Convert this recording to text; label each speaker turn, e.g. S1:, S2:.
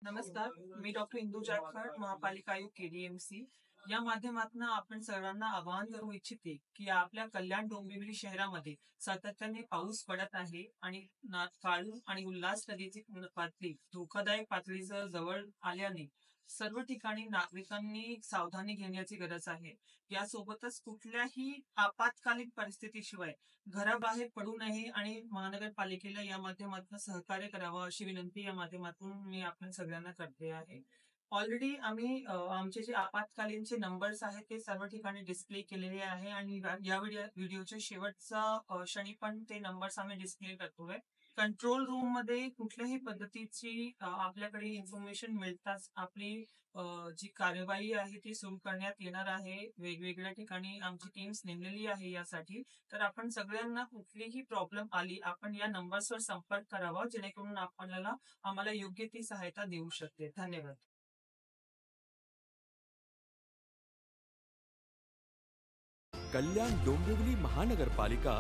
S1: नमस्कार, मी डॉक्टर इंदू जाखड, महापालिका आयुक्त केडीएमसी या माध्यमातून आपण सर्वांना आवाहन करू इच्छिते की आपल्या कल्याण डोंबिवली शहरामध्ये सातत्याने पाऊस पडत आहे आणि काळू आणि उल्हास नदीची पातळी धोकादायक पातळीच्या जवळ आल्याने सर्व ठिकाणी नागरिकांनी सावधानी घेण्याची गरज आहे। यासोबतच कुठल्याही आपत्कालीन परिस्थितीशिवाय घराबाहेर पडू नये आणि महानगरपालिकेला या माध्यमातून सहकार्य करावं अशी विनंती या माध्यमातून मी आपण सगळ्यांना करते आहे। ऑलरेडी आम्ही आमचे जे आपत्कालीनचे नंबर्स आहेत ते सर्व ठिकाणी डिस्प्ले केलेले आहे आणि या व्हिडिओच्या शेवटचा क्षणी पण ते नंबर्स आम्ही डिस्प्ले करतोय। कंट्रोल रूम मध्ये कुठल्याही पद्धतीची आपल्याकडे इन्फॉर्मेशन मिळताच आपली जी कार्यवाही आहे ती सुरू करण्यात येणार आहे। वेगवेगळ्या ठिकाणी आमची टीम्स नेमलेली आहे यासाठी। तर आपण सगळ्यांना कुठलीही प्रॉब्लेम आली आपण या नंबर्सवर संपर्क करावा जेणेकरून आपल्याला आम्हाला योग्य ती सहायता देऊ शकते। धन्यवाद।
S2: कल्याण डोंबिवली महानगरपालिका